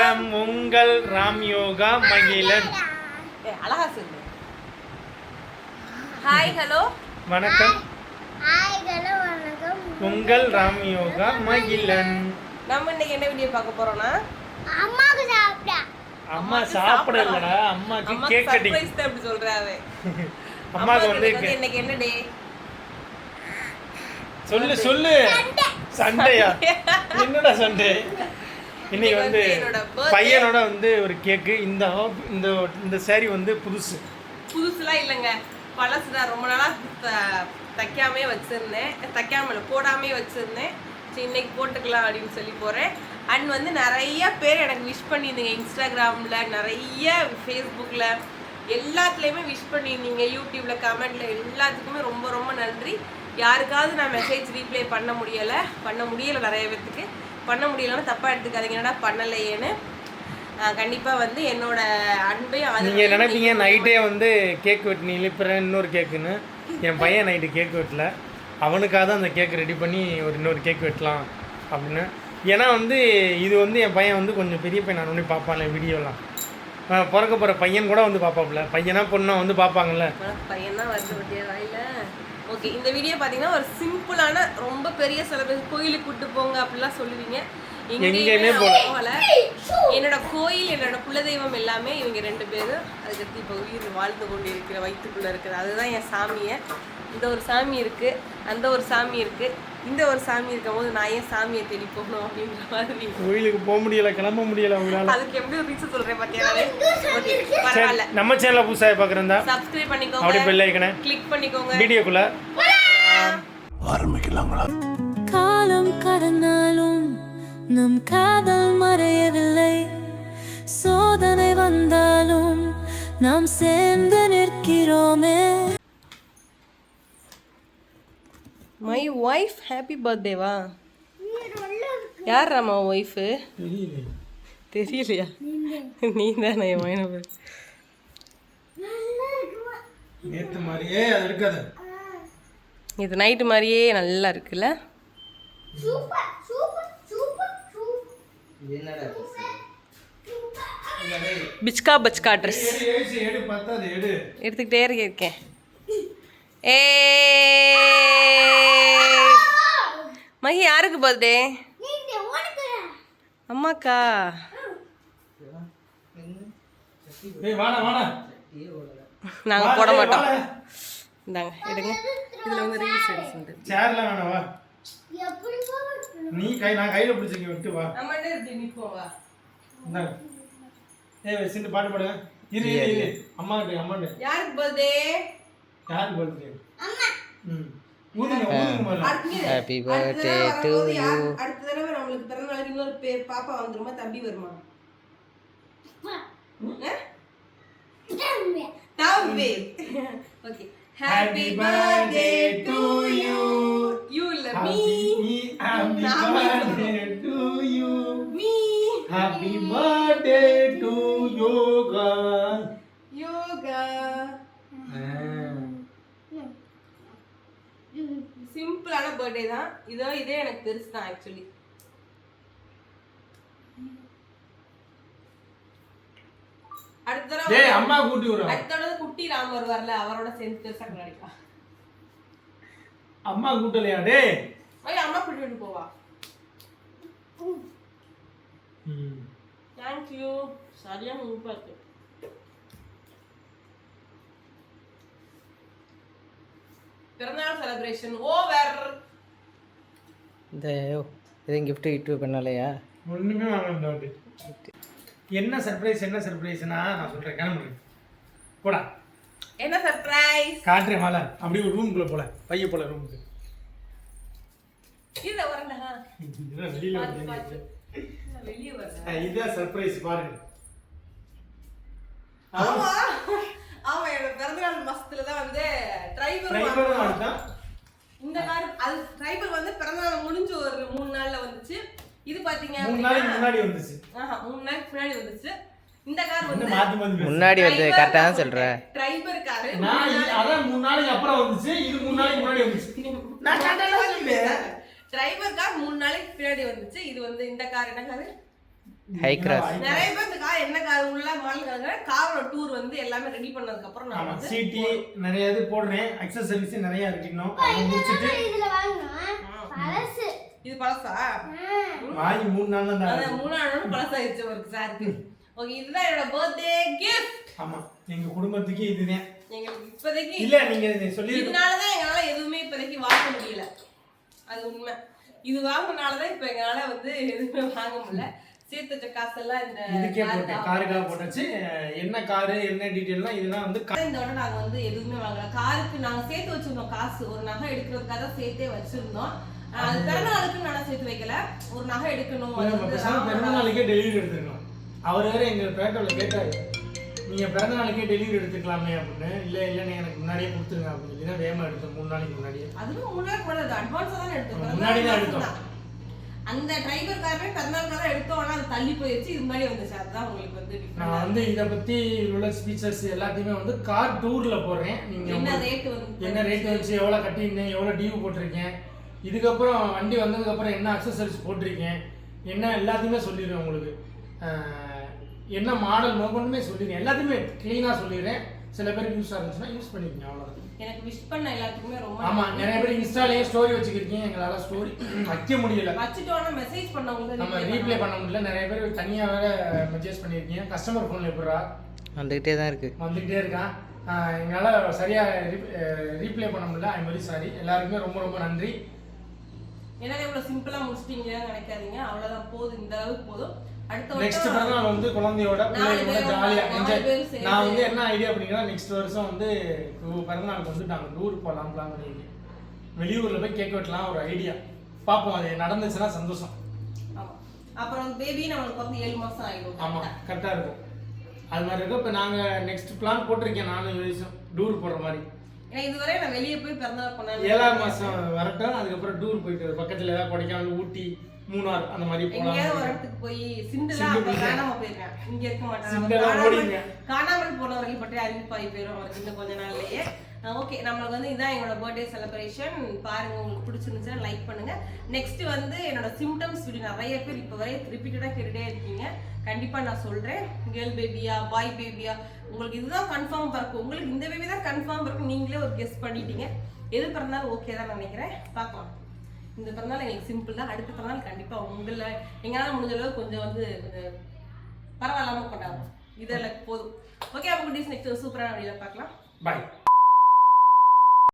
வணக்கம் உங்கள் ராம் யோகா மகிழன். அழகா சொல்லு. ஹாய் ஹலோ வணக்கம். உங்கள் ராம் யோகா மகிழன். நம்ம இன்னைக்கு என்ன வீடியோ பார்க்க போறோம்னா அம்மா சாப்பிட இல்லடா, அம்மாக்கு கேக் கட்டிங். சர்ப்ரைஸ் தான் அப்படி சொல்றாவே. அம்மாக்கு வந்து இன்னைக்கு என்ன டே? சொல்லு. சண்டையா? என்னடா சண்டே? இன்னைக்கு வந்து பையனோட வந்து ஒரு கேக்கு. இந்த இந்த saree வந்து புதுசுலாம் இல்லைங்க, பழசு தான். ரொம்ப நாளாக தைக்காமே வச்சுருந்தேன், போடாமே வச்சுருந்தேன். சரி இன்னைக்கு போட்டுக்கலாம் அப்படின்னு சொல்லி போகிறேன். அண்ட் வந்து நிறைய பேர் எனக்கு விஷ் பண்ணியிருந்தீங்க, இன்ஸ்டாகிராமில், நிறைய ஃபேஸ்புக்கில், எல்லாத்துலேயுமே விஷ் பண்ணியிருந்தீங்க, யூடியூப்பில் கமெண்டில், எல்லாத்துக்குமே ரொம்ப ரொம்ப நன்றி. யாருக்காவது நான் மெசேஜ் ரீப்ளை பண்ண முடியலை, நிறைய பேர்த்துக்கு பண்ண முடியலன்னு தப்பாக எடுத்துக்காதீங்க, என்னடா பண்ணலையேன்னு. கண்டிப்பாக வந்து என்னோட அன்பையும் நீங்கள் நினைப்பீங்க நைட்டே வந்து கேக் வெட்டி இழுப்புறேன் இன்னொரு கேக்குன்னு. என் பையன் நைட்டு கேக் வெட்டல, அவனுக்காக தான் அந்த கேக் ரெடி பண்ணி இன்னொரு கேக் வெட்டலாம் அப்படின்னு. ஏன்னா வந்து இது வந்து என் பையன் வந்து கொஞ்சம் பெரிய பையன், நான் ஒன்று பார்ப்பான்ல வீடியோலாம். பிறக்க போகிற பையன் கூட வந்து பார்ப்பாப்புல, பையனா பொண்ணா வந்து பார்ப்பாங்கல்ல. பையன் தான் வருது பற்றியா வாயில். ஓகே, இந்த வீடியோ பார்த்தீங்கன்னா ஒரு சிம்பிளான, ரொம்ப பெரிய செலிப்ரேஷன். கோயிலுக்கு கூப்பிட்டு போங்க அப்படிலாம் சொல்லுவீங்க, எங்கேயுமே போகல. என்னோட கோயில், என்னோட குலதெய்வம் எல்லாமே இவங்க 2 பேரும். அதுக்கடுத்து இப்போ உயிர் வாழ்ந்து கொண்டு இருக்கிற வயிற்றுக்குள்ளே இருக்குது, அதுதான் என் சாமியை. இந்த ஒரு சாமி இருக்குது, அந்த ஒரு சாமி இருக்குது, இந்த ஒரு சாமி இருக்கும் போது நான் ஏன் சாமியை தேடி போகணும் அப்படின்ற மாதிரி. கோயிலுக்கு போக முடியல, கிளம்ப முடியல உங்களால். அதுக்கு எப்படி ஒரு ரீசன் சொல்கிறேன் பார்த்தியாவே. ஓகே பரவாயில்ல. நம்ம சேனலை புதுசாக பார்க்குறதா சப்ஸ்கிரைப் பண்ணிக்கோங்க, அப்படியே பெல் ஐக்கனை கிளிக் பண்ணிக்கோங்க. வீடியோக்குள்ள ஆரம்பிக்கலாங்களா? காலம் கடந்தாலும் நம் காதல் மறையவில்லை, சோதனை வந்தாலும் நாம் சேர்ந்து நிற்கிறோமே. மை ஒய்ஃப் ஹாப்பி பர்த்டேவா? யார் ராமா ஒய்ஃபு? தெரியலையா? நீ தானே என் மைன பேர். நேற்று மாதிரியே அது இருக்காது, இது நைட்டு மாதிரியே நல்லா இருக்குல்ல. பிச்கா பச்கா ட்ரெஸ் எடுத்துக்கிட்டே இருக்கேன். மகி யாருக்கு பர்த்டே? அம்மாக்கா. நாங்கள் போட மாட்டோம். இந்தாங்க எடுங்க. இதில் வந்து ரீல்ஸ் எடுத்து சேர்ல வேணவா நீ நான் கையில் பிடிச்சிக்க விட்டு வா. நம்மகிட்ட இருக்கு, நிற்போம் வா. இந்தாங்க. சிந்து பாட்டு பாடுங்க. இரு அம்மாட்டு. யாருக்கு பர்த்டே? யாருக்கு birthday? Happy birthday to you. அடுத்த தடவை நம்மளுக்கு பிறந்த நாளைக்கு இன்னொரு பாப்பா வந்துருமா, தம்பி வருமா? தம்பி. Okay, happy birthday to you. You இல்ல me. Happy birthday to you. Me. Happy birthday to Yoga. Yoga. சிம்பிளான பர்த்டே தான். இதே எனக்கு பெருசு தான் ஆக்சுவலி. அடுத்த தடவை குட்டி ராம் வருவார்ல, அவரோட சேர்ந்து பெருசா கொண்டாடிக்கலாம். அம்மா கூட்டலையா? டே அம்மா கூட்டிட்டு போவா. தேங்க்யூ. சரியான உப்பா இருக்கு. பிறந்தநாள் செலிப்ரேஷன் ஓவர். இந்த எதுவும் கிஃப்ட் பண்ணலையா? ஒன்றுமே வாங்க. என்ன சர்ப்ரைஸ்னா நான் சொல்கிறேன், கிளம்புறேன் போடா. என்ன சர்ப்ரைஸ் காட்டுறேன் மாலை. அப்படியே ஒரு ரூம்குள்ளே போல, பைய போல ரூமுக்கு. இதில் வரல, வெளியில் வெளியே வரல. இதுதான் சர்ப்ரைஸ் பாருங்க. ஆமா என்னோட பிறந்தநாள் மாசத்துல தான் வந்து டிரைவர் இந்த கார். அது டிரைவர் வந்து பிறந்தநாள் முடிஞ்சு ஒரு 3 நாள்ல வந்துச்சு. இது பாத்தீங்க 3 நாளைக்கு முன்னாடி வந்துச்சு. 3 நாளைக்கு முன்னாடி வந்துச்சு. இந்த கார் வந்து முன்னாடி வந்து கரெக்டா தான் சொல்ற. டிரைவர் கார் அதான் 3 நாளைக்கு அப்புறம் வந்துச்சு. இது 3 நாளைக்கு முன்னாடி வந்துச்சு. நான் கரெக்ட்டா சொல்றேன். டிரைவர் கார் 3 நாளைக்கு பின்னாடி வந்துச்சு. இது வந்து இந்த கார் என்ன கார்? High cross. நிறைய பேர் இந்த கார் என்ன கார் உள்ள மாடல் காரோட டூர் வந்து எல்லாமே ரெடி பண்ணதுக்கு அப்புறம் நான் வந்து சிடி நிறைய இது போடுறேன், அக்சஸரீஸ் நிறைய இருக்கு. இன்னும் முடிச்சிட்டு இது பழசா வாங்கி 3 நாள் தான். அத 3 நாள் பழசாயிடுச்சு ஒரு சாருக்கு. ஓகே, இதுதான் என்னோட பர்த்டே கிஃப்ட். ஆமா, எங்க குடும்பத்துக்கு இதுதான். எங்களுக்கு இப்போதைக்கு இல்ல நீங்க சொல்லி இதனால தான் எங்களால எதுவுமே இப்போதைக்கு வாங்க முடியல. அது உண்மை. இது வாங்குனால தான் இப்போ எங்களால வந்து எதுவுமே வாங்க முடியல. சேர்த்து வச்ச காசெல்லாம் இந்த இதுக்கே போட்டு காருக்காக போட்டாச்சு. என்ன காரு என்ன டீடைல்லாம் இதெல்லாம் வந்து இந்த விட நாங்க வந்து எதுவுமே வாங்கல. காருக்கு நாங்க சேர்த்து வச்சிருந்தோம் காசு, ஒரு நகை எடுக்கிறதுக்காக தான் சேர்த்தே வச்சிருந்தோம். அது பிறந்தநாளுக்கு நான் சேர்த்து வைக்கல, ஒரு நகை எடுக்கணும். பிறந்தநாளுக்கே டெலிவரி எடுத்துக்கணும். அவர் வேற எங்க பேட்டோல கேட்டாரு, நீங்க பிறந்தநாளுக்கே டெலிவரி எடுத்துக்கலாமே அப்படின்னு. இல்ல இல்லன்னு எனக்கு முன்னாடியே கொடுத்துருங்க அப்படின்னு சொல்லி தான் வேகமா எடுத்தோம். 3 நாளைக்கு முன்னாடியே. அதுவும் 3 நாளைக்கு முன்னாடி அட்வான்ஸா தான் எடுத்தோம். முன்னாடி தான் எடுத்தோம். அந்த டிரைவர் காரமே பிறந்தநாளுக்காக தான் எடுத்தோம். ஆனா அது தள்ளி போயிடுச்சு. இது மாதிரி வந்துச்சு. அதுதான் உங்களுக்கு வந்து நான் வந்து இதை பத்தி உள்ள ஸ்பீச்சர்ஸ் எல்லாத்தையுமே வந்து கார் டூர்ல போடுறேன். நீங்க என்ன ரேட் வந்து என்ன ரேட் வச்சு எவ்வளவு கட்டியிருந்தேன், எவ்வளவு டியூ போட்டிருக்கேன், இதுக்கப்புறம் வண்டி வந்ததுக்கு அப்புறம் என்ன அக்சசரிஸ் போட்டிருக்கேன், என்ன எல்லாத்தையுமே சொல்லிடுவேன் உங்களுக்கு. என்ன மாடல் நோக்கணுமே சொல்லிடுறேன். எல்லாத்தையுமே கிளீனா சொல்லிடுறேன். சில பேருக்கு யூஸ் ஆகுச்சுன்னா யூஸ் பண்ணிக்கங்க, அவ்வளவுதான். எனக்கு விஷ் பண்ண எல்லாத்துக்குமே ரொம்ப ஆமா, நிறைய பேர் இன்ஸ்டாலயே ஸ்டோரி வச்சுக்கிருக்கீங்க. எங்களால ஸ்டோரி வைக்க முடியல. வச்சுட்டோம்னா மெசேஜ் பண்ணவங்க நம்ம ரீப்ளே பண்ண முடியல. நிறைய பேர் தனியா வேற மெசேஜ் பண்ணிருக்கீங்க. கஸ்டமர் போன்ல எப்படா வந்துகிட்டே தான் இருக்கு, வந்துகிட்டே இருக்கான். எங்களால் சரியா ரீப்ளே பண்ண முடியல. I am very sorry. எல்லாருக்குமே ரொம்ப ரொம்ப நன்றி. ஏன்னா இவ்வளவு சிம்பிளா முடிச்சிட்டீங்களேன்னு நினைக்காதீங்க. அவ்வளவுதான், போதும். இந்த அளவுக்கு போதும். அடுத்த நெக்ஸ்ட் பிறந்தநாள் வந்து குழந்தையோட பிள்ளைகளோட ஜாலியா என்ஜாய். நான் வந்து என்ன ஐடியா பண்ணிக்கிறேன், நெக்ஸ்ட் வருஷம் வந்து பிறந்தநாளுக்கு வந்து நாங்கள் டூர் போகலாம் பிளான் பண்ணியிருக்கேன். வெளியூர்ல போய் கேக் வெட்டலாம் ஒரு ஐடியா. பார்ப்போம், அது நடந்துச்சுன்னா சந்தோஷம். ஆமா, அப்புறம் பேபி நம்மளுக்கு வந்து 7 மாசம் ஆயிடும். ஆமா, கரெக்டா இருக்கும். அது மாதிரி இருக்கும். இப்போ நாங்கள் நெக்ஸ்ட் பிளான் போட்டிருக்கேன் 4 வருஷம் டூர் போடுற மாதிரி. ஏன்னா இதுவரை நான் வெளியே போய் பிறந்தநாள் பண்ணேன். 7ஆம் மாசம் வரட்டும். அதுக்கப்புறம் டூர் போயிட்டு பக்கத்துல ஏதாவது கொடைக்கானல், ஊட்டி, மூணார் அந்த மாதிரி எங்கேயாவது ஒரு இடத்துக்கு போய் சிண்டலா காணாம போயிருக்கேன். இங்க இருக்க மாட்டாங்க. காணாமல் போனவர்கள் பற்றி அறிவிப்பாய் போயிடும் அவருக்கு இன்னும் கொஞ்ச நாள்லயே. ஓகே, நம்மளுக்கு வந்து இதான் எங்களோட பர்த்டே செலிப்ரேஷன். பாருங்க, உங்களுக்கு பிடிச்சிருந்துச்சுன்னா லைக் பண்ணுங்க. நெக்ஸ்ட் வந்து என்னோட சிம்டம்ஸ் வீடியோ நிறைய பேர் இப்போ வரை ரிப்பீட்டடா கேட்டுட்டே இருக்கீங்க. கண்டிப்பா நான் சொல்றேன். கேர்ள் பேபியா பாய் பேபியா, உங்களுக்கு இதுதான் கன்ஃபார்ம் பிறக்கும். உங்களுக்கு இந்த பேபி தான் கன்ஃபார்ம் பிறக்கும். நீங்களே ஒரு கெஸ் பண்ணிட்டீங்க. எது பிறந்தாலும் ஓகே தான் நினைக்கிறேன். பார்க்கலாம். இந்த பிறந்தாலும் எங்களுக்கு சிம்பிள் தான். அடுத்த பிறந்தாலும் கண்டிப்பா உங்களை எங்களால் முடிஞ்ச அளவு கொஞ்சம் வந்து கொஞ்சம் பரவாயில்லாம கொண்டாடுறோம். இதெல்லாம் போதும். ஓகே, அப்போ நெக்ஸ்ட் சூப்பரான வீடியோல பார்க்கலாம். பாய்.